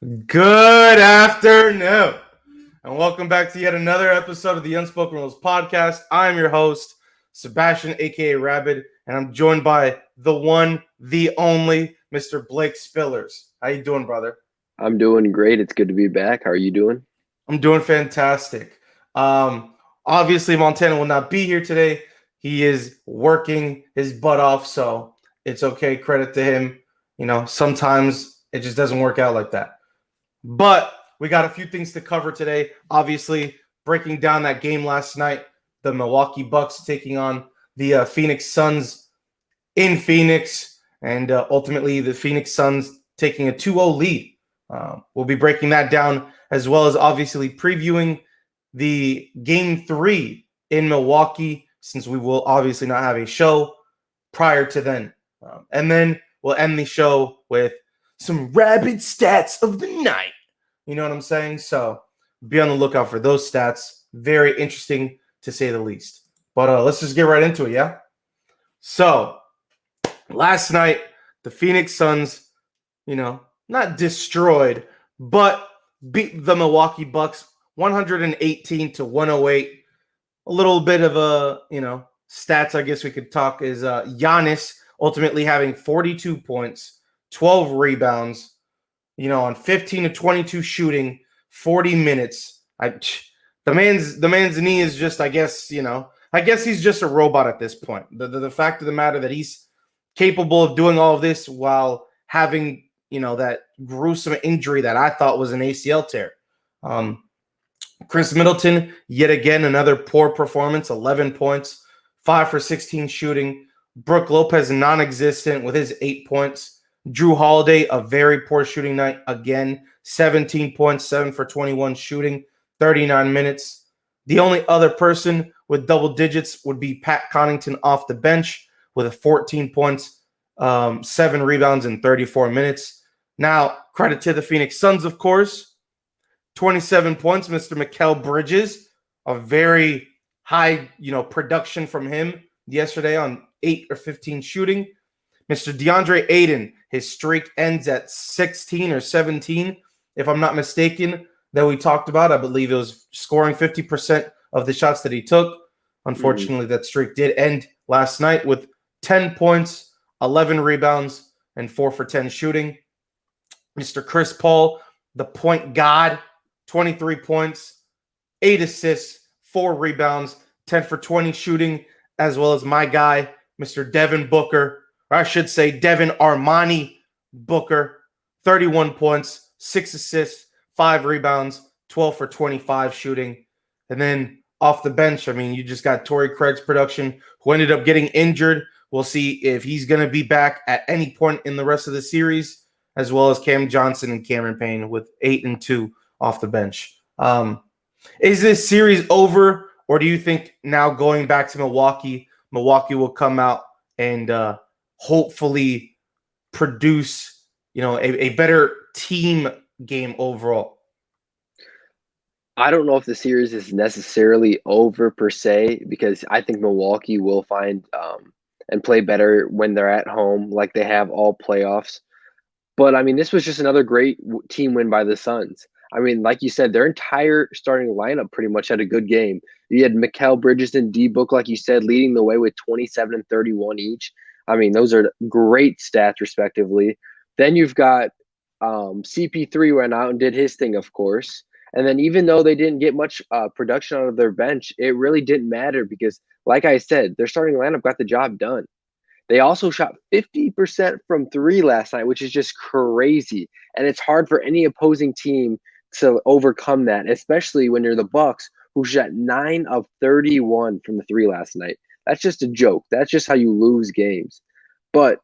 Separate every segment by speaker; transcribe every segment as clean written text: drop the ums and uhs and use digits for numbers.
Speaker 1: Good afternoon, and welcome back to yet another episode of the Unspoken Rules podcast. I'm your host, Sebastian, aka Rabid, and I'm joined by the one, the only, Mr. Blake Spillers. How you doing, brother?
Speaker 2: I'm doing great. It's good to be back. How are you doing?
Speaker 1: I'm doing fantastic. Obviously, Montana will not be here today. He is working his butt off, so it's okay. Credit to him. Sometimes it just doesn't work out like that. But we got a few things to cover today. Obviously, breaking down that game last night, the Milwaukee Bucks taking on the Phoenix Suns in Phoenix, and ultimately the Phoenix Suns taking a 2-0 lead. We'll be breaking that down as well as obviously previewing the game 3 in Milwaukee, since we will obviously not have a show prior to then. And then we'll end the show with some Rabid stats of the night. You know what I'm saying? So be on the lookout for those stats. Very interesting to say the least. But let's just get right into it, yeah? So last night, the Phoenix Suns, not destroyed, but beat the Milwaukee Bucks 118 to 108. A little bit of stats I guess we could talk is Giannis ultimately having 42 points, 12 rebounds, on 15 to 22 shooting, 40 minutes. The man's knee is just, I guess he's just a robot at this point. The fact of the matter that he's capable of doing all of this while having, that gruesome injury that I thought was an ACL tear. Chris Middleton, yet again, another poor performance, 11 points, 5 for 16 shooting. Brook Lopez, non-existent with his 8 points. Drew Holiday, a very poor shooting night again, 17 points, 7 for 21 shooting, 39 minutes. The only other person with double digits would be Pat Connaughton off the bench with 14 points, 7 rebounds in 34 minutes. Now, credit to the Phoenix Suns, of course. 27 points, Mr. Mikal Bridges, a very high, production from him yesterday on 8 or 15 shooting. Mr. DeAndre Ayton, his streak ends at 16 or 17, if I'm not mistaken, that we talked about. I believe it was scoring 50% of the shots that he took. Unfortunately, that streak did end last night with 10 points, 11 rebounds, and 4 for 10 shooting. Mr. Chris Paul, the point god, 23 points, 8 assists, 4 rebounds, 10 for 20 shooting, as well as my guy, Mr. Devin Booker, or I should say Devin Armani Booker, 31 points, 6 assists, 5 rebounds, 12 for 25 shooting. And then off the bench, you just got Torrey Craig's production, who ended up getting injured. We'll see if he's going to be back at any point in the rest of the series, as well as Cam Johnson and Cameron Payne with 8 and 2 off the bench. Is this series over, or do you think now going back to Milwaukee will come out and hopefully produce, a better team game overall?
Speaker 2: I don't know if the series is necessarily over per se, because I think Milwaukee will find and play better when they're at home, like they have all playoffs. But this was just another great team win by the Suns. Like you said, their entire starting lineup pretty much had a good game. You had Mikal Bridges and D-Book, like you said, leading the way with 27 and 31 each. Those are great stats, respectively. Then you've got CP3 went out and did his thing, of course. And then even though they didn't get much production out of their bench, it really didn't matter because, like I said, their starting lineup got the job done. They also shot 50% from 3 last night, which is just crazy. And it's hard for any opposing team to overcome that, especially when you're the Bucks, who shot 9 of 31 from the 3 last night. That's just a joke. That's just how you lose games. But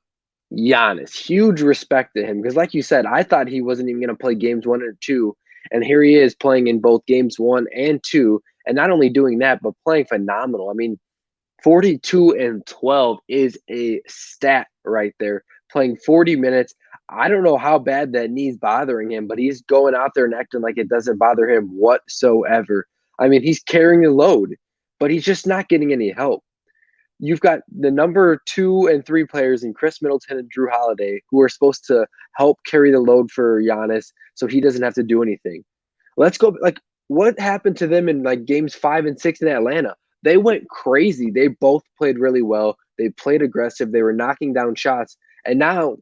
Speaker 2: Giannis, huge respect to him because, like you said, I thought he wasn't even going to play games 1 or 2. And here he is playing in both games 1 and 2. And not only doing that, but playing phenomenal. 42 and 12 is a stat right there. Playing 40 minutes. I don't know how bad that knee's bothering him, but he's going out there and acting like it doesn't bother him whatsoever. He's carrying the load, but he's just not getting any help. you've got the number 2 and 3 players in Chris Middleton and Drew Holiday who are supposed to help carry the load for Giannis so he doesn't have to do anything. Let's go. Like, what happened to them in like games 5 and 6 in Atlanta? They went crazy. They both played really well. They played aggressive. They were knocking down shots. And now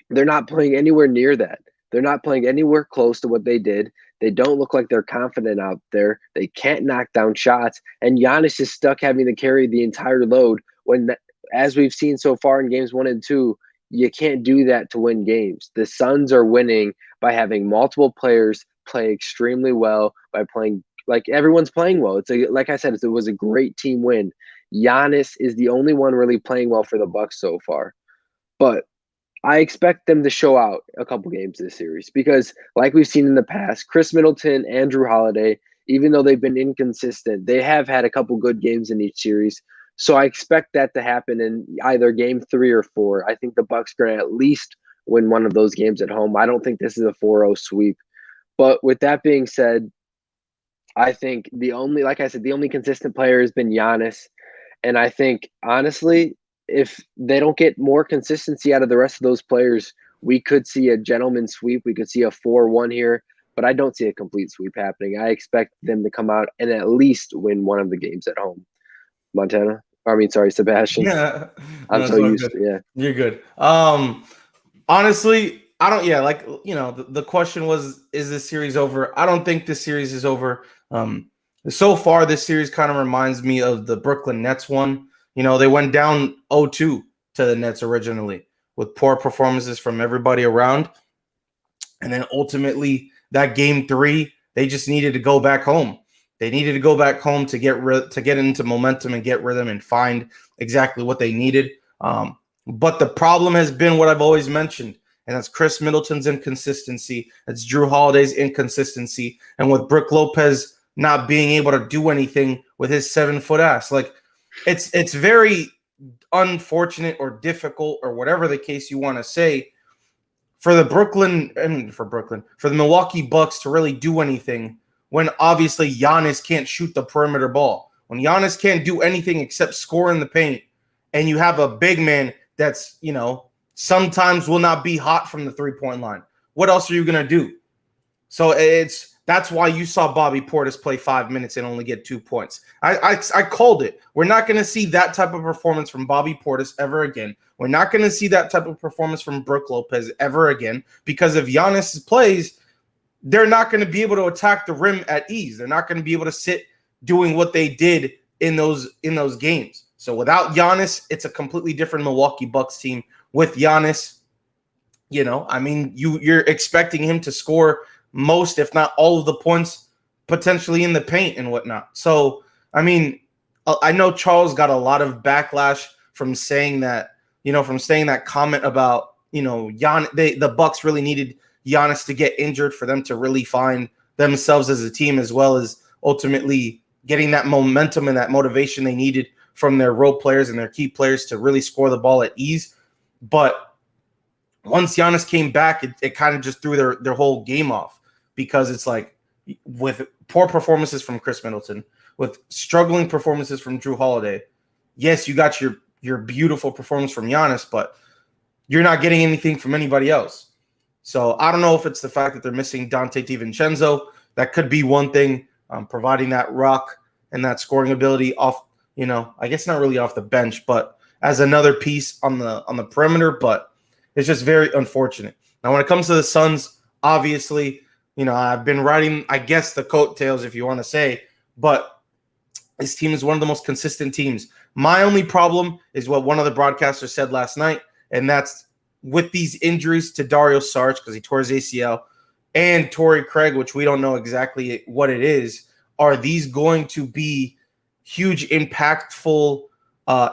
Speaker 2: they're not playing anywhere near that. They're not playing anywhere close to what they did. They don't look like they're confident out there. They can't knock down shots. And Giannis is stuck having to carry the entire load when, as we've seen so far in games 1 and 2, you can't do that to win games. The Suns are winning by having multiple players play extremely well, by playing like everyone's playing well. Like I said, it was a great team win. Giannis is the only one really playing well for the Bucks so far. But I expect them to show out a couple games this series because, like we've seen in the past, Chris Middleton and Drew Holiday, even though they've been inconsistent, they have had a couple good games in each series. So I expect that to happen in either game 3 or 4. I think the Bucks are going to at least win one of those games at home. I don't think this is a 4-0 sweep. But with that being said, I think like I said, the only consistent player has been Giannis. And I think, honestly, if they don't get more consistency out of the rest of those players, we could see a gentleman's sweep. We could see a 4-1 here, but I don't see a complete sweep happening. I expect them to come out and at least win one of the games at home. Sebastian.
Speaker 1: Yeah,
Speaker 2: I'm
Speaker 1: no,
Speaker 2: so
Speaker 1: it's all
Speaker 2: used
Speaker 1: good.
Speaker 2: to, yeah.
Speaker 1: You're good. Honestly, I don't. Yeah, like the question was, is this series over? I don't think this series is over. So far, this series kind of reminds me of the Brooklyn Nets one. They went down 0-2 to the Nets originally with poor performances from everybody around, and then ultimately that game 3, they just needed to go back home. They needed to go back home to get into momentum and get rhythm and find exactly what they needed. But the problem has been what I've always mentioned, and that's Chris Middleton's inconsistency. That's Drew Holiday's inconsistency, and with Brook Lopez not being able to do anything with his 7-foot ass. Like, it's very unfortunate or difficult or whatever the case you want to say for the Milwaukee Bucks to really do anything when obviously Giannis can't shoot the perimeter ball. When Giannis can't do anything except score in the paint, and you have a big man that's, sometimes will not be hot from the 3-point line. What else are you going to do? So that's why you saw Bobby Portis play 5 minutes and only get 2 points. I called it. We're not going to see that type of performance from Bobby Portis ever again. We're not going to see that type of performance from Brook Lopez ever again, because if Giannis plays, they're not going to be able to attack the rim at ease. They're not going to be able to sit doing what they did in those games. So without Giannis, it's a completely different Milwaukee Bucks team. With Giannis, you're expecting him to score most, if not all of the points potentially in the paint and whatnot. So, I know Charles got a lot of backlash from saying that comment about, the Bucks really needed Giannis to get injured for them to really find themselves as a team, as well as ultimately getting that momentum and that motivation they needed from their role players and their key players to really score the ball at ease. But once Giannis came back, it kind of just threw their whole game off, because it's like, with poor performances from Chris Middleton, with struggling performances from Drew Holiday, yes, you got your beautiful performance from Giannis, but you're not getting anything from anybody else. So I don't know if it's the fact that they're missing Dante DiVincenzo. That could be one thing, providing that rock and that scoring ability off, I guess not really off the bench, but as another piece on the perimeter. But it's just very unfortunate. Now, when it comes to the Suns, obviously, I've been riding, I guess, the coattails, if you want to say, but this team is one of the most consistent teams. My only problem is what one of the broadcasters said last night, and that's with these injuries to Dario Saric, because he tore his ACL, and Torrey Craig, which we don't know exactly what it is, are these going to be huge, impactful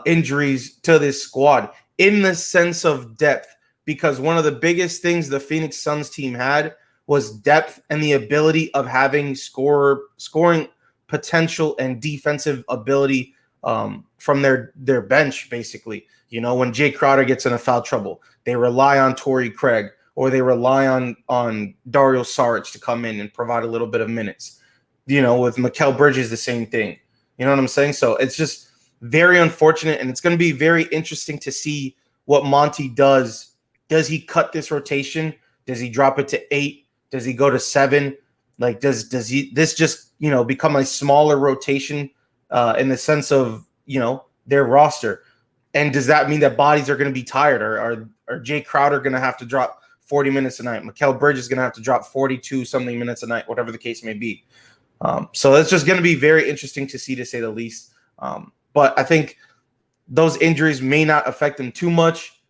Speaker 1: injuries to this squad in the sense of depth? Because one of the biggest things the Phoenix Suns team had was depth and the ability of having scoring potential and defensive ability from their bench, basically. When Jay Crowder gets in a foul trouble, they rely on Torrey Craig, or they rely on Dario Saric to come in and provide a little bit of minutes. With Mikal Bridges, the same thing. You know what I'm saying? So it's just very unfortunate, and it's going to be very interesting to see what Monty does. Does he cut this rotation? Does he drop it to 8? Does he go to 7? Like, does he this just become a smaller rotation in the sense of their roster? And does that mean that bodies are going to be tired? Or are Jay Crowder going to have to drop 40 minutes a night? Mikal Bridges is going to have to drop 42 something minutes a night, whatever the case may be. So it's just going to be very interesting to see, to say the least. But I think those injuries may not affect them too much,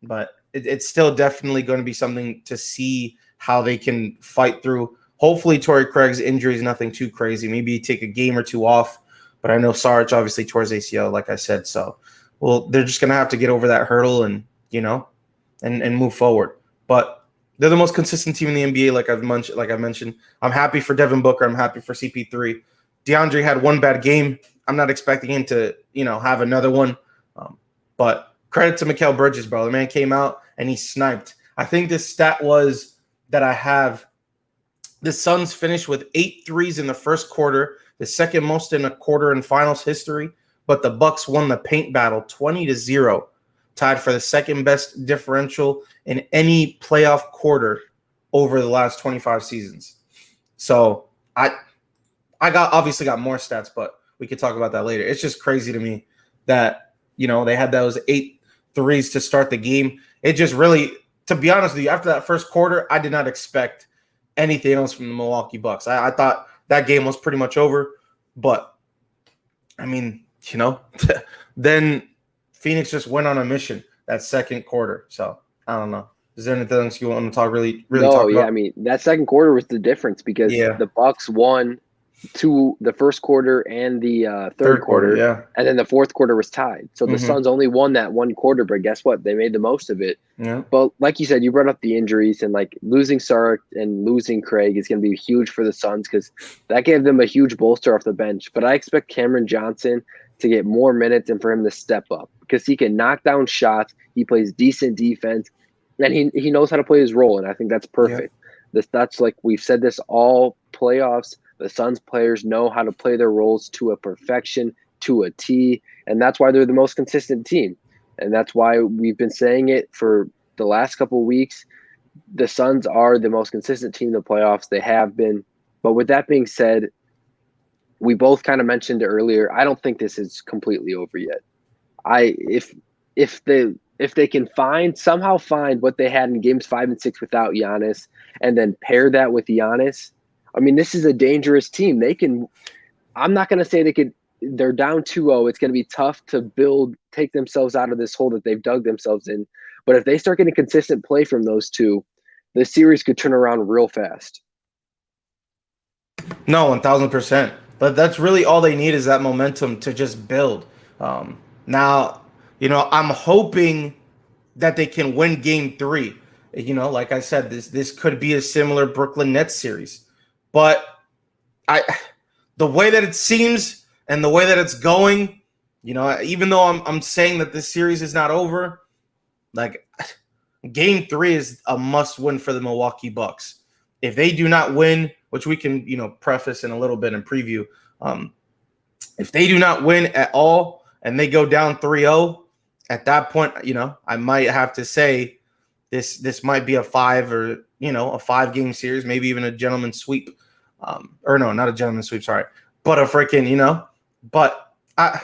Speaker 1: but it's still definitely going to be something to see how they can fight through. Hopefully, Torrey Craig's injury is nothing too crazy. Maybe take a game or two off. But I know Saric obviously tore his ACL, like I said. So, well, they're just going to have to get over that hurdle and move forward. But they're the most consistent team in the NBA, like I've mentioned. I'm happy for Devin Booker. I'm happy for CP3. DeAndre had one bad game. I'm not expecting him to, have another one. But credit to Mikal Bridges, bro. The man came out and he sniped. I think this stat was that I have. The Suns finished with 8 threes in the first quarter, the second most in a quarter in finals history. But the Bucks won the paint battle 20-0, tied for the second best differential in any playoff quarter over the last 25 seasons. So I obviously got more stats, but we could talk about that later. It's just crazy to me that they had those 8 threes to start the game. It just really, to be honest with you, after that first quarter, I did not expect anything else from the Milwaukee Bucks. I thought that game was pretty much over, but I mean, then Phoenix just went on a mission that second quarter. So I don't know. Is there anything else you want to talk really talk about?
Speaker 2: I mean, that second quarter was the difference because the Bucks won the first quarter and the third quarter, and then the fourth quarter was tied. So the Suns only won that one quarter, but guess what? They made the most of it.
Speaker 1: Yeah.
Speaker 2: But like you said, you brought up the injuries, and like losing Saric and losing Craig is going to be huge for the Suns because that gave them a huge bolster off the bench. But I expect Cameron Johnson to get more minutes and for him to step up because he can knock down shots. He plays decent defense, and he knows how to play his role, and I think that's perfect. Yeah. That's like we've said this all playoffs. The Suns players know how to play their roles to a perfection, to a T, and that's why they're the most consistent team. And that's why we've been saying it for the last couple of weeks. The Suns are the most consistent team in the playoffs. They have been. But with that being said, we both kind of mentioned it earlier. I don't think this is completely over yet. If they can somehow find what they had in games 5 and 6 without Giannis, and then pair that with Giannis, I mean, this is a dangerous team. I'm not going to say they're down 2-0. It's going to be tough to take themselves out of this hole that they've dug themselves in. But if they start getting consistent play from those two, the series could turn around real fast.
Speaker 1: No, 1,000%. But that's really all they need is that momentum to just build. Now, I'm hoping that they can win game 3. Like I said, this could be a similar Brooklyn Nets series. But the way that it seems and the way that it's going, even though I'm saying that this series is not over, like game 3 is a must win for the Milwaukee Bucks. If they do not win, which we can, preface in a little bit and preview, if they do not win at all and they go down 3-0, at that point, I might have to say this might be a 5 or a 5-game series, maybe even a gentleman's sweep. Or no, not a gentleman's sweep, sorry. But a freaking, but I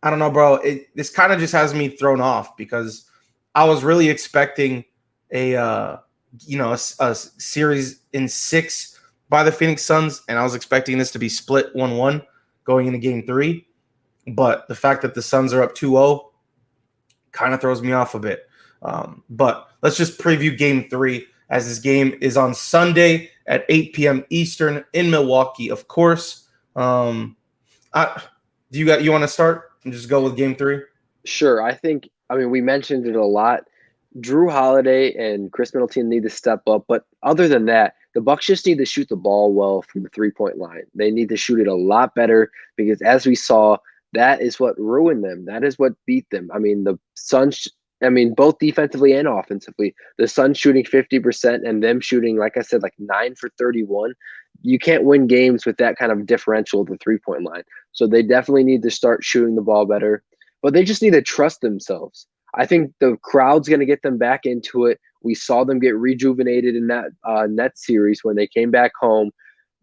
Speaker 1: don't know, bro. This kind of just has me thrown off because I was really expecting a series in 6 by the Phoenix Suns, and I was expecting this to be split 1-1 going into game 3. But the fact that the Suns are up 2-0 kind of throws me off a bit. But let's just preview game 3 as this game is on Sunday at 8 p.m. Eastern in Milwaukee, of course. You want to start and just go with game 3?
Speaker 2: Sure. We mentioned it a lot. Drew Holiday and Chris Middleton need to step up. But other than that, the Bucks just need to shoot the ball well from the 3-point line. They need to shoot it a lot better because, as we saw, that is what ruined them. That is what beat them. I mean, the Suns I mean, both defensively and offensively. The Suns shooting 50% and them shooting, like I said, like 9 for 31. You can't win games with that kind of differential at the 3-point line. So they definitely need to start shooting the ball better, but they just need to trust themselves. I think the crowd's going to get them back into it. We saw them get rejuvenated in that Nets series when they came back home.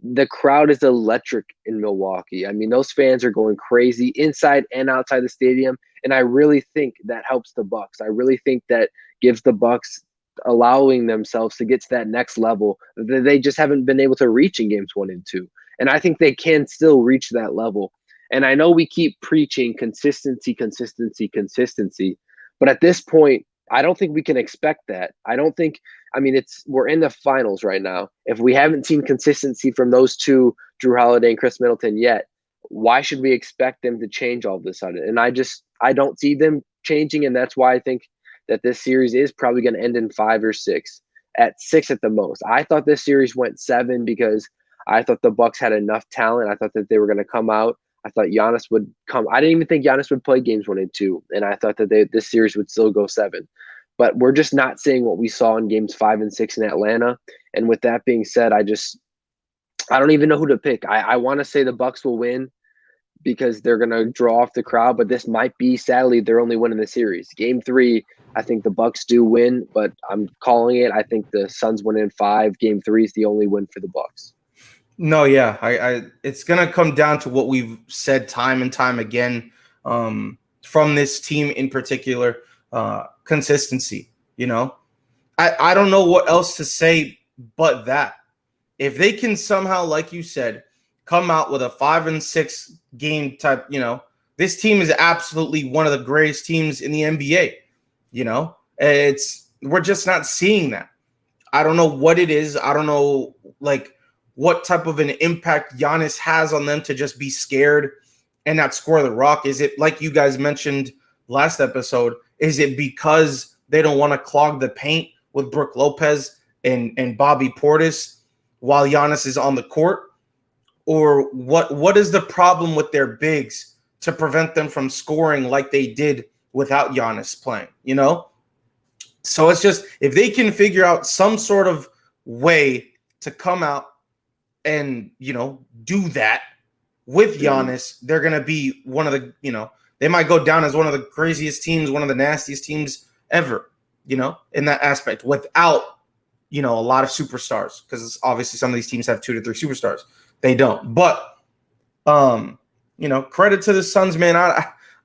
Speaker 2: The crowd is electric in Milwaukee. I mean, those fans are going crazy inside and outside the stadium, and I really think that helps the Bucks. I really think that gives the Bucks allowing themselves to get to that next level that they just haven't been able to reach in games 1 and 2. And I think they can still reach that level. And I know we keep preaching consistency, consistency, consistency, but at this point, I don't think we can expect that. I don't think. I mean, we're in the finals right now. If we haven't seen consistency from those two, Drew Holiday and Chris Middleton, yet, why should we expect them to change all of a sudden? And I don't see them changing, and that's why I think that this series is probably going to end in 5 or 6, at 6 at the most. I thought this series went 7 because I thought the Bucks had enough talent. I thought that they were going to come out. I thought Giannis would come. I didn't even think Giannis would play games 1 and 2, and I thought that this series would still go 7. But we're just not seeing what we saw in games 5 and 6 in Atlanta. And with that being said, I don't even know who to pick. I want to say the Bucks will win because they're going to draw off the crowd, but this might be, sadly, their only win in the series. Game 3, I think the Bucks do win, but I'm calling it. I think the Suns win in 5. Game 3 is the only win for the Bucks.
Speaker 1: No, yeah, it's gonna come down to what we've said time and time again from this team in particular, consistency. You know, I don't know what else to say but that. If they can somehow, like you said, come out with a 5 and 6 game type, you know, this team is absolutely one of the greatest teams in the NBA. You know, we're just not seeing that. I don't know what it is. I don't know, like, what type of an impact Giannis has on them to just be scared and not score the rock. Is it, like you guys mentioned last episode, is it because they don't want to clog the paint with Brook Lopez and Bobby Portis while Giannis is on the court? Or what is the problem with their bigs to prevent them from scoring like they did without Giannis playing, you know? So it's just, if they can figure out some sort of way to come out and, you know, do that with Giannis, they're going to be one of the, you know, they might go down as one of the craziest teams, one of the nastiest teams ever, you know, in that aspect without, you know, a lot of superstars, because obviously some of these teams have 2 to 3 superstars. They don't. But, you know, credit to the Suns, man.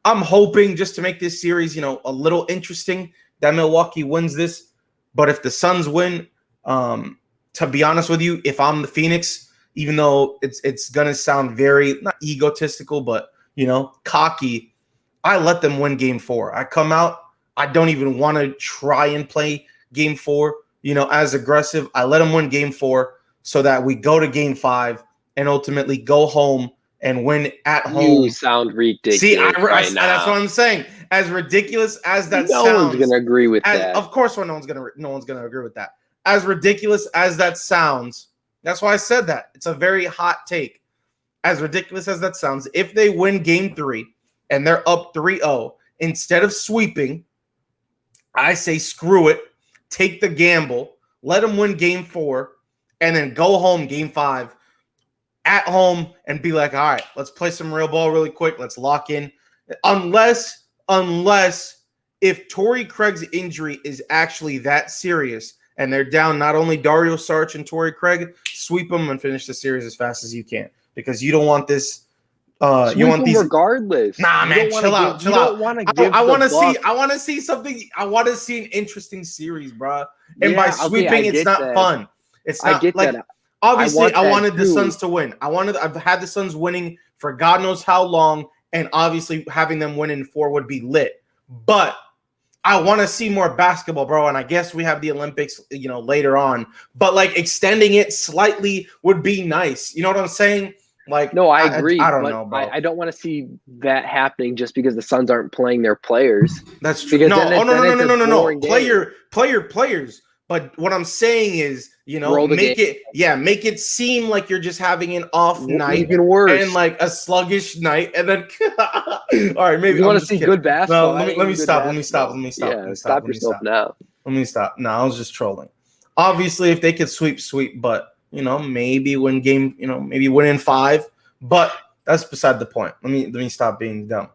Speaker 1: I'm hoping, just to make this series, you know, a little interesting, that Milwaukee wins this. But if the Suns win, to be honest with you, if I'm the Phoenix, even though it's gonna sound very, not egotistical, but, you know, cocky, I let them win game 4. I come out, I don't even want to try and play game 4, you know, as aggressive. I let them win game 4 so that we go to game 5 and ultimately go home and win at home.
Speaker 2: You sound ridiculous.
Speaker 1: See,
Speaker 2: right now.
Speaker 1: that's what I'm saying. As ridiculous as that sounds,
Speaker 2: no one's gonna agree with that.
Speaker 1: Of course, no one's gonna agree with that. As ridiculous as that sounds, that's why I said that. It's a very hot take. As ridiculous as that sounds, if they win game 3 and they're up 3-0, instead of sweeping, I say screw it, take the gamble, let them win game 4, and then go home game 5 at home and be like, all right, let's play some real ball really quick. Let's lock in. Unless if Torrey Craig's injury is actually that serious and they're down not only Dario Saric and Torrey Craig, sweep them and finish the series as fast as you can, because you don't want this. You want these
Speaker 2: regardless.
Speaker 1: Nah, man, chill out. I want to see something. I want to see an interesting series, bro. And by sweeping, it's not fun. It's not like that. Obviously, I wanted the Suns to win. I've had the Suns winning for God knows how long, and obviously having them win in 4 would be lit. But I want to see more basketball, bro. And I guess we have the Olympics, you know, later on. But like extending it slightly would be nice. You know what I'm saying? Like,
Speaker 2: no, I agree.
Speaker 1: I don't know, bro.
Speaker 2: I don't want to see that happening just because the Suns aren't playing their players.
Speaker 1: That's true. No. Players. But what I'm saying is,
Speaker 2: Throw the
Speaker 1: make
Speaker 2: game.
Speaker 1: make it seem like you're just having an off night
Speaker 2: Even worse.
Speaker 1: and like a sluggish night, and then all right, maybe
Speaker 2: You
Speaker 1: I'm
Speaker 2: want to
Speaker 1: just
Speaker 2: see
Speaker 1: kidding.
Speaker 2: good basketball?
Speaker 1: No,
Speaker 2: That ain't
Speaker 1: let me
Speaker 2: even good
Speaker 1: stop.
Speaker 2: basketball. Stop yourself now.
Speaker 1: Let me stop. No, I was just trolling. Obviously, if they could sweep, but maybe win game, maybe win in 5. But that's beside the point. Let me stop being dumb.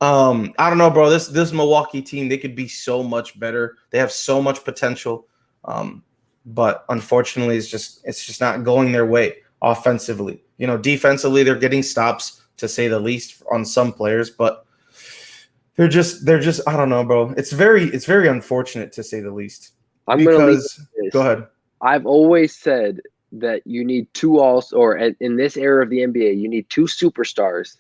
Speaker 1: I don't know, bro. This Milwaukee team, they could be so much better. They have so much potential. But unfortunately, it's just not going their way offensively. Defensively, they're getting stops to say the least on some players, but they're just I don't know, bro. It's very unfortunate to say the least.
Speaker 2: I'm going to leave this.
Speaker 1: Go ahead.
Speaker 2: I've always said that you need two or in this era of the NBA, you need 2 superstars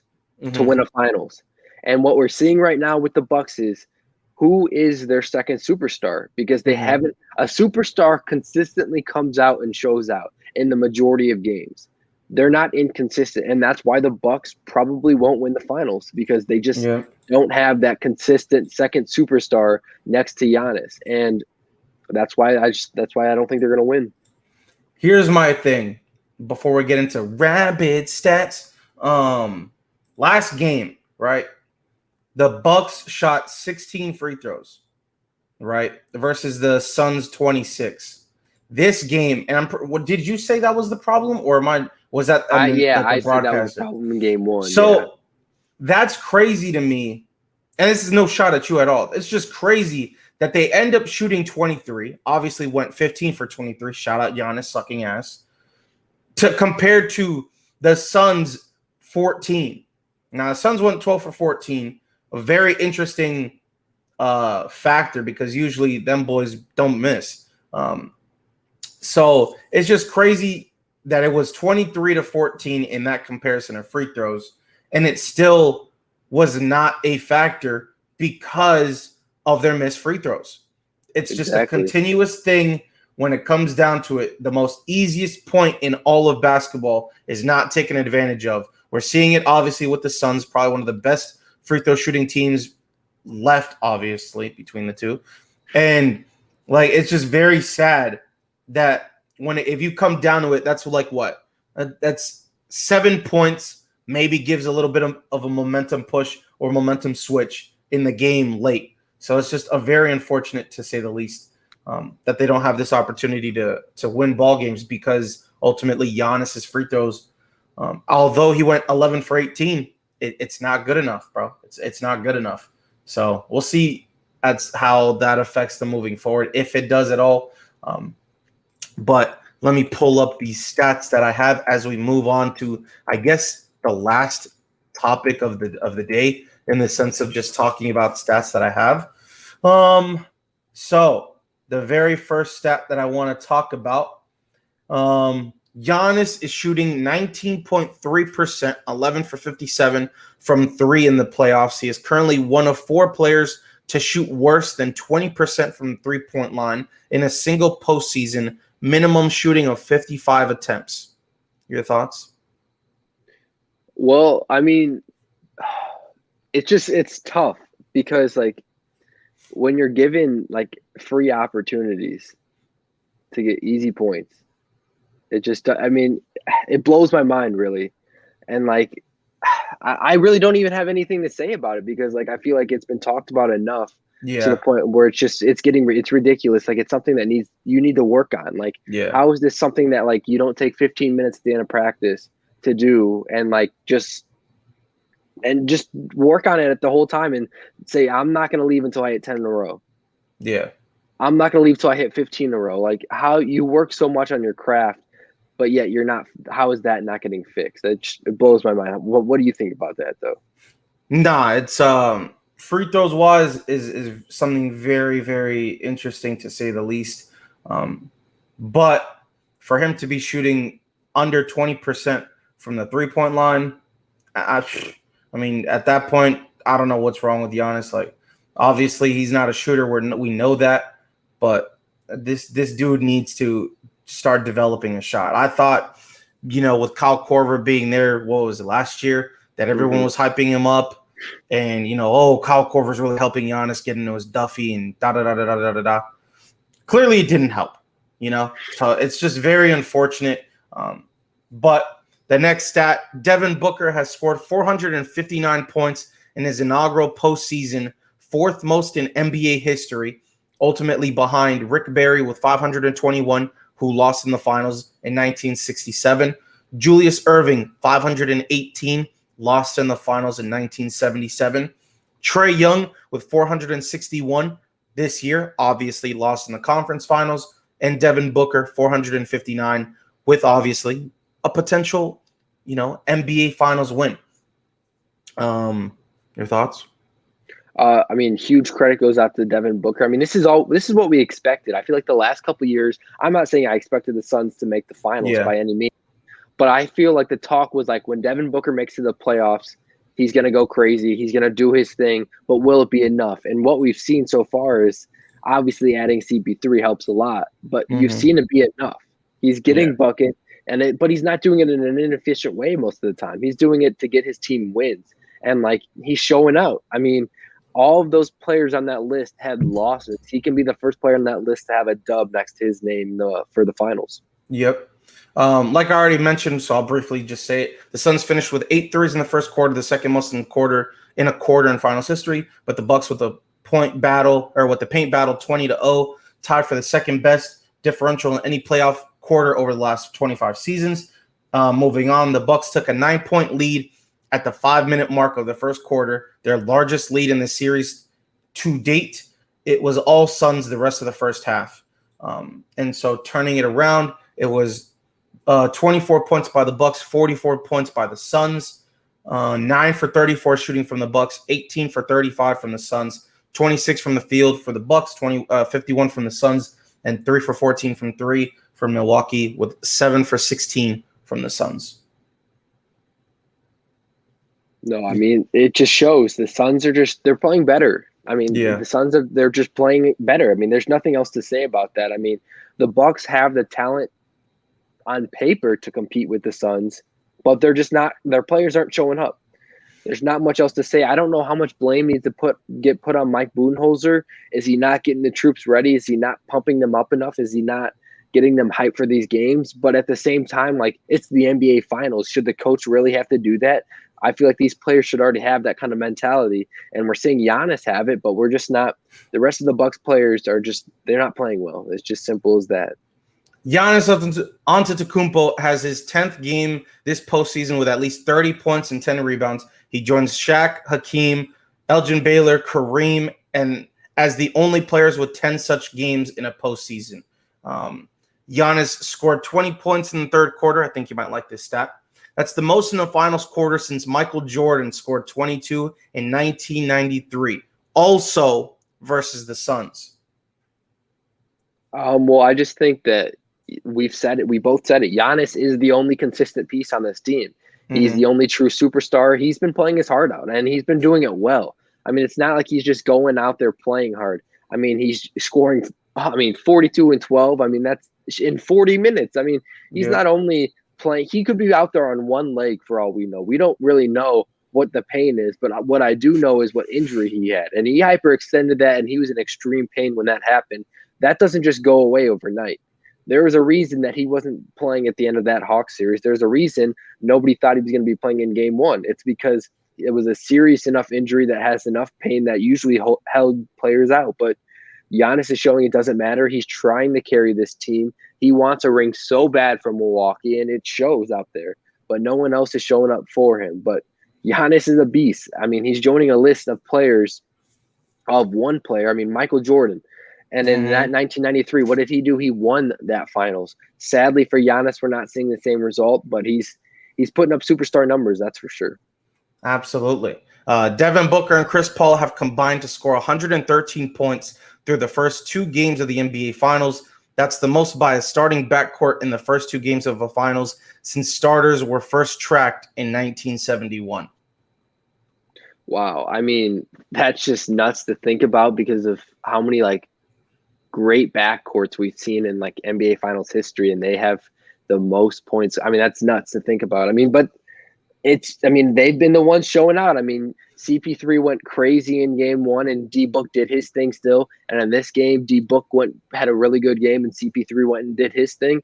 Speaker 2: to win a finals. And what we're seeing right now with the Bucks is who is their second superstar, because they haven't. A superstar consistently comes out and shows out in the majority of games. They're not inconsistent, and that's why the Bucks probably won't win the finals, because they just don't have that consistent second superstar next to Giannis, and that's why I don't think they're going to win.
Speaker 1: Here's my thing before we get into Rabid stats. Last game, right? The Bucks shot 16 free throws, right? Versus the Suns 26. This game, and did you say that was the problem, or was that
Speaker 2: I said that was the problem in game 1.
Speaker 1: So that's crazy to me, and this is no shot at you at all. It's just crazy that they end up shooting 23. Obviously, went 15 for 23. Shout out Giannis, sucking ass. Compared to the Suns 14. Now the Suns went 12 for 14. A very interesting factor, because usually them boys don't miss. So it's just crazy that it was 23 to 14 in that comparison of free throws, and it still was not a factor because of their missed free throws. It's just a continuous thing when it comes down to it. The most easiest point in all of basketball is not taken advantage of. We're seeing it obviously with the Suns, probably one of the best free throw shooting teams left, obviously, between the two. And like, it's just very sad that if you come down to it, that's like what? That's 7 points, maybe gives a little bit of a momentum push or momentum switch in the game late. So it's just a very unfortunate, to say the least, that they don't have this opportunity to win ball games, because ultimately Giannis's free throws, although he went 11 for 18, it's not good enough, bro. It's not good enough. So we'll see how that affects them moving forward, if it does at all. But let me pull up these stats that I have as we move on to, I guess, the last topic of the day, in the sense of just talking about stats that I have. So the very first stat that I want to talk about, Giannis is shooting 19.3%, 11 for 57 from 3 in the playoffs. He is currently one of 4 players to shoot worse than 20% from the 3-point line in a single postseason, minimum shooting of 55 attempts. Your thoughts?
Speaker 2: Well, I mean, it's tough, because like when you're given like free opportunities to get easy points, it blows my mind, really. And like, I really don't even have anything to say about it, because like I feel like it's been talked about enough to the point where it's ridiculous. Like, it's something that you need to work on. Like, how is this something that like you don't take 15 minutes at the end of practice to do, and like just work on it the whole time, and say, I'm not going to leave until I hit 10 in a row.
Speaker 1: Yeah.
Speaker 2: I'm not going to leave till I hit 15 in a row. Like, how you work so much on your craft, but yet you're not. How is that not getting fixed? It blows my mind. What do you think about that, though?
Speaker 1: Nah, it's free throws wise is something very, very interesting, to say the least. But for him to be shooting under 20% from the 3-point line, I mean, at that point, I don't know what's wrong with Giannis. Like, obviously, he's not a shooter. We know that, but this dude needs to start developing a shot. I thought, with Kyle Korver being there, what was it, last year, that everyone was hyping him up, and Kyle Korver's really helping Giannis get into his Duffy and da da da da da da da. clearly it didn't help, So it's just very unfortunate. But the next stat, Devin Booker has scored 459 points in his inaugural postseason, fourth most in NBA history, ultimately behind Rick Barry with 521, who lost in the finals in 1967. Julius Erving, 518, lost in the finals in 1977. Trae Young with 461 this year, obviously lost in the conference finals. And Devin Booker, 459, with obviously a potential, NBA finals win. Your thoughts?
Speaker 2: I mean, huge credit goes out to Devin Booker. I mean, this is what we expected. I feel like the last couple of years, I'm not saying I expected the Suns to make the finals by any means, but I feel like the talk was like when Devin Booker makes it to the playoffs, he's going to go crazy. He's going to do his thing, but will it be enough? And what we've seen so far is obviously adding CP3 helps a lot, but you've seen it be enough. He's getting bucket, but he's not doing it in an inefficient way most of the time. He's doing it to get his team wins, and like he's showing out. I mean, all of those players on that list had losses. He can be the first player on that list to have a dub next to his name for the finals.
Speaker 1: Yep. Like I already mentioned, so I'll briefly just say it. The Suns finished with 8 threes in the first quarter, the second most in a quarter in finals history. But the Bucks with the paint battle 20-0, tied for the second best differential in any playoff quarter over the last 25 seasons. Moving on, the Bucks took a 9-point lead at the 5-minute mark of the first quarter, their largest lead in the series to date. It was all Suns the rest of the first half. And so turning it around, it was 24 points by the Bucks, 44 points by the Suns, 9 for 34 shooting from the Bucks, 18 for 35 from the Suns, 26 from the field for the Bucks, 51 from the Suns, and 3 for 14 from 3 from Milwaukee, with 7 for 16 from the Suns.
Speaker 2: No, I mean, it just shows the Suns they're playing better. I mean, the Suns they're just playing better. I mean, there's nothing else to say about that. I mean, the Bucks have the talent on paper to compete with the Suns, but they're just not. Their players aren't showing up. There's not much else to say. I don't know how much blame needs to get put on Mike Budenholzer. Is he not getting the troops ready? Is he not pumping them up enough? Is he not getting them hyped for these games? But at the same time, like, it's the NBA Finals. Should the coach really have to do that? I feel like these players should already have that kind of mentality, and we're seeing Giannis have it, but we're just not. The rest of the Bucks players they're not playing well. It's just simple as that.
Speaker 1: Giannis Antetokounmpo has his 10th game this postseason with at least 30 points and 10 rebounds. He joins Shaq, Hakeem, Elgin Baylor, Kareem, and as the only players with 10 such games in a postseason. Giannis scored 20 points in the third quarter. I think you might like this stat. That's the most in the finals quarter since Michael Jordan scored 22 in 1993, also versus the Suns.
Speaker 2: Well, I just think that we've said it. We both said it. Giannis is the only consistent piece on this team. He's the only true superstar. He's been playing his heart out, and he's been doing it well. I mean, it's not like he's just going out there playing hard. I mean, he's scoring, 42 and 12. I mean, that's in 40 minutes. I mean, he's not only playing, he could be out there on one leg for all we know. We don't really know what the pain is, but what I do know is what injury he had. And he hyperextended that, and he was in extreme pain when that happened. That doesn't just go away overnight. There was a reason that he wasn't playing at the end of that Hawks series. There's a reason nobody thought he was going to be playing in game one. It's because it was a serious enough injury that has enough pain that usually held players out. But Giannis is showing it doesn't matter. He's trying to carry this team. He wants a ring so bad from Milwaukee, and it shows out there. But no one else is showing up for him. But Giannis is a beast. I mean, he's joining a list of players of one player. I mean, Michael Jordan. And in that 1993, what did he do? He won that finals. Sadly for Giannis, we're not seeing the same result, but he's putting up superstar numbers, that's for sure.
Speaker 1: Absolutely. Devin Booker and Chris Paul have combined to score 113 points through the first 2 games of the NBA Finals. That's the most by a starting backcourt in the first 2 games of the Finals since starters were first tracked in 1971.
Speaker 2: Wow. I mean, that's just nuts to think about because of how many great backcourts we've seen in NBA Finals history, and they have the most points. I mean, that's nuts to think about. I mean, but I mean, they've been the ones showing out. I mean, CP3 went crazy in game one, and D Book did his thing still. And in this game, D Book had a really good game, and CP3 went and did his thing.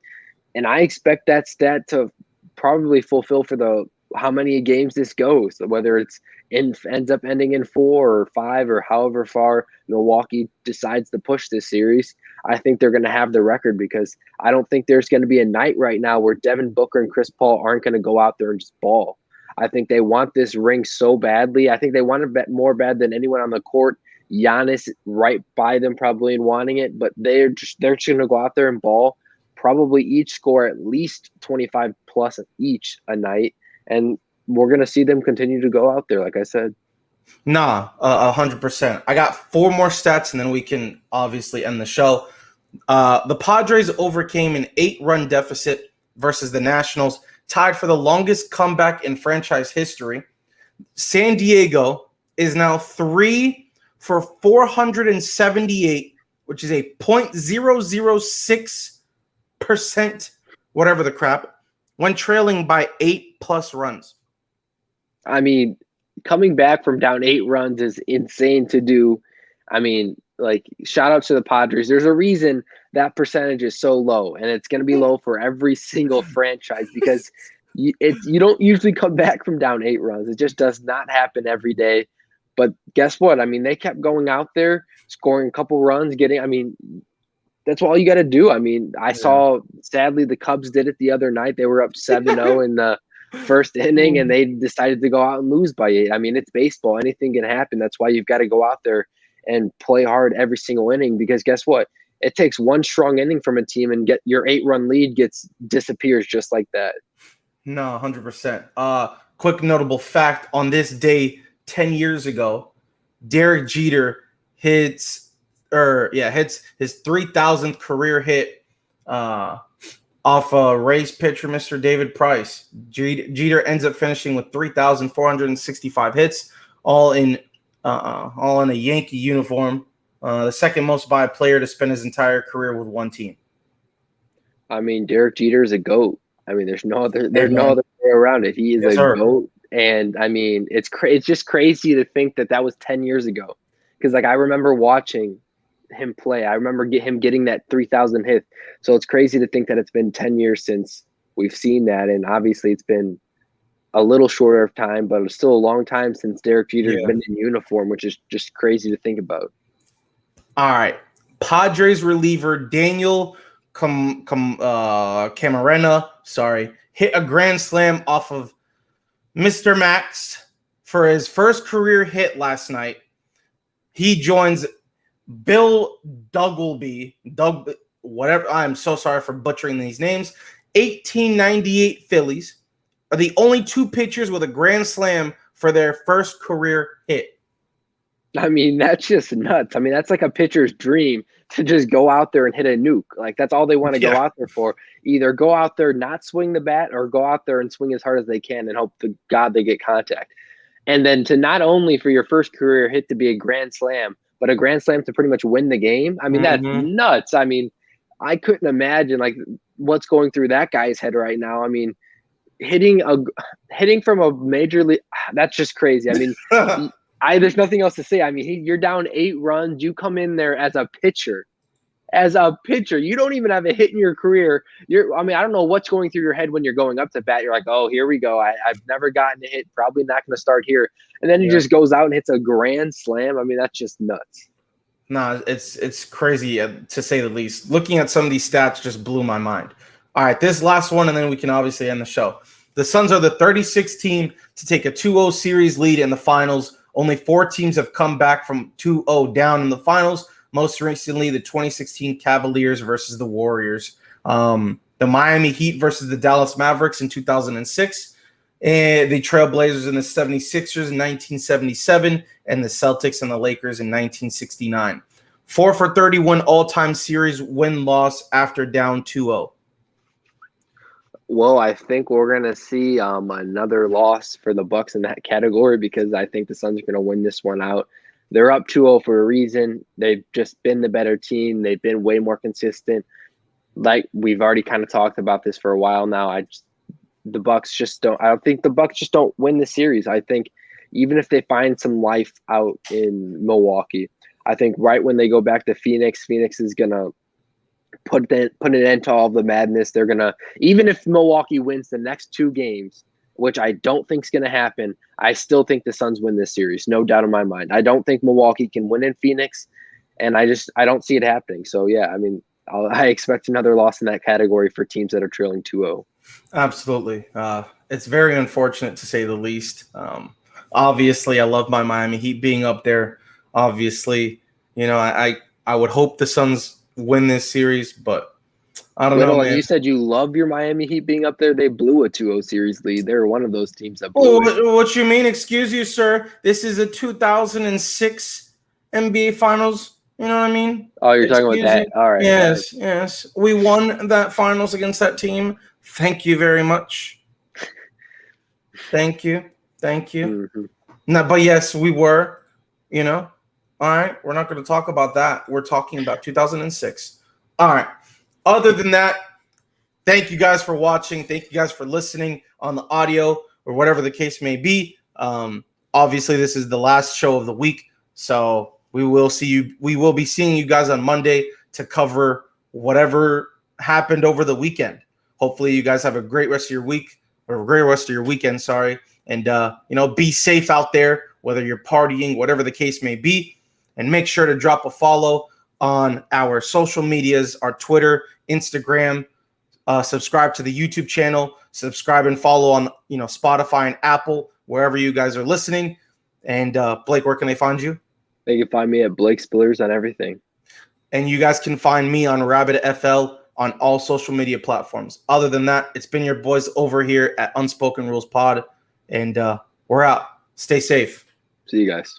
Speaker 2: And I expect that stat to probably fulfill for the how many games this goes, whether ends up ending in 4 or 5 or however far Milwaukee decides to push this series. I think they're going to have the record, because I don't think there's going to be a night right now where Devin Booker and Chris Paul aren't going to go out there and just ball. I think they want this ring so badly. I think they want it more bad than anyone on the court. Giannis right by them probably in wanting it, but they're just going to go out there and ball, probably each score at least 25 plus each a night. And we're going to see them continue to go out there, like I said.
Speaker 1: Nah, 100%. I got 4 more stats, and then we can obviously end the show. The Padres overcame an 8-run deficit versus the Nationals, tied for the longest comeback in franchise history. San Diego is now 3 for 478, which is a .006%, whatever the crap, when trailing by 8+ runs.
Speaker 2: I mean, coming back from down 8 runs is insane to do. I mean, like, shout out to the Padres. There's a reason that percentage is so low, and it's going to be low for every single franchise, because you don't usually come back from down 8 runs. It just does not happen every day. But guess what? I mean, they kept going out there, scoring a couple runs, that's all you got to do. I mean, I saw, sadly, the Cubs did it the other night. They were up 7-0 in the first inning, and they decided to go out and lose by 8. I mean, it's baseball. Anything can happen. That's why you've got to go out there and play hard every single inning, because guess what? It takes one strong inning from a team, and get your 8-run lead disappears just like that.
Speaker 1: No, 100%. Quick notable fact: on this day 10 years ago, Derek Jeter hits his 3,000th career hit off Rays pitcher Mr. David Price. Jeter ends up finishing with 3,465 hits, all in a Yankee uniform. The second most by a player to spend his entire career with one team.
Speaker 2: I mean, Derek Jeter is a GOAT. I mean, there's no other way around it. He is GOAT, and I mean, it's just crazy to think that was 10 years ago. Because like I remember watching him play. I remember him getting that 3,000 hit. So it's crazy to think that it's been 10 years since we've seen that, and obviously it's been a little shorter of time, but it's still a long time since Derek Jeter's been in uniform, which is just crazy to think about.
Speaker 1: All right, Padres reliever Daniel Camarena, hit a grand slam off of Mr. Max for his first career hit last night. He joins Bill Duggleby, whatever. I'm so sorry for butchering these names. 1898 Phillies are the only 2 pitchers with a grand slam for their first career hit.
Speaker 2: I mean, that's just nuts. I mean, that's like a pitcher's dream to just go out there and hit a nuke. Like, that's all they want to go out there for. Either go out there, not swing the bat, or go out there and swing as hard as they can and hope to God they get contact. And then to not only for your first career hit to be a grand slam, but a grand slam to pretty much win the game. I mean, that's nuts. I mean, I couldn't imagine like what's going through that guy's head right now. I mean, hitting from a major league, that's just crazy. I mean, there's nothing else to say. I mean, you're down 8 runs. You come in there as a pitcher. You don't even have a hit in your career. I don't know what's going through your head when you're going up to bat. You're like, oh, here we go. I've never gotten a hit. Probably not going to start here. And then he just goes out and hits a grand slam. I mean, that's just nuts.
Speaker 1: Nah, it's crazy to say the least. Looking at some of these stats just blew my mind. All right, this last one, and then we can obviously end the show. The Suns are the 36th team to take a 2-0 series lead in the finals. Only 4 teams have come back from 2-0 down in the finals. Most recently, the 2016 Cavaliers versus the Warriors. The Miami Heat versus the Dallas Mavericks in 2006. And the Trailblazers and the 76ers in 1977. And the Celtics and the Lakers in 1969. 4 for 31 all-time series win-loss after down 2-0.
Speaker 2: Well, I think we're going to see another loss for the Bucks in that category, because I think the Suns are going to win this one out. They're up 2-0 for a reason. They've just been the better team. They've been way more consistent. Like we've already kind of talked about this for a while now. the Bucks just don't. I don't think the Bucks just don't win the series. I think even if they find some life out in Milwaukee, I think right when they go back to Phoenix, Phoenix is gonna put an end to all the madness. They're gonna, even if Milwaukee wins the next 2 games, which I don't think is gonna happen, I still think the Suns win this series, no doubt in my mind. I don't think Milwaukee can win in Phoenix, and I don't see it happening. So yeah, I mean, I expect another loss in that category for teams that are trailing 2-0.
Speaker 1: Absolutely. It's very unfortunate to say the least. Obviously, I love my Miami Heat being up there. Obviously, I would hope the Suns win this series, but I don't
Speaker 2: Wait,
Speaker 1: know,
Speaker 2: hold on.
Speaker 1: man.
Speaker 2: You said you love your Miami Heat being up there. They blew a 2-0 series lead. They're one of those teams that blew it.
Speaker 1: What you mean? Excuse you, sir. This is a 2006 NBA Finals. You know what I mean?
Speaker 2: Oh, you're talking about
Speaker 1: Excuse
Speaker 2: that.
Speaker 1: you.
Speaker 2: All right.
Speaker 1: Yes, yes. We won that finals against that team. Thank you very much. Thank you. Thank you.
Speaker 2: Mm-hmm.
Speaker 1: No, but yes, we were, All right. We're not going to talk about that. We're talking about 2006. All right. Other than that, thank you guys for watching. Thank you guys for listening on the audio or whatever the case may be. Obviously, this is the last show of the week. So we will see you. We will be seeing you guys on Monday to cover whatever happened over the weekend. Hopefully, you guys have a great rest of your week or a great rest of your weekend. Sorry. And, be safe out there, whether you're partying, whatever the case may be. And make sure to drop a follow on our social medias, our Twitter, Instagram. Subscribe to the YouTube channel. Subscribe and follow on, Spotify and Apple, wherever you guys are listening. And, Blake, where can they find you?
Speaker 2: They can find me at Blake Spillers on everything.
Speaker 1: And you guys can find me on Rabid FL on all social media platforms. Other than that, it's been your boys over here at Unspoken Rules Pod. And we're out. Stay safe.
Speaker 2: See you guys.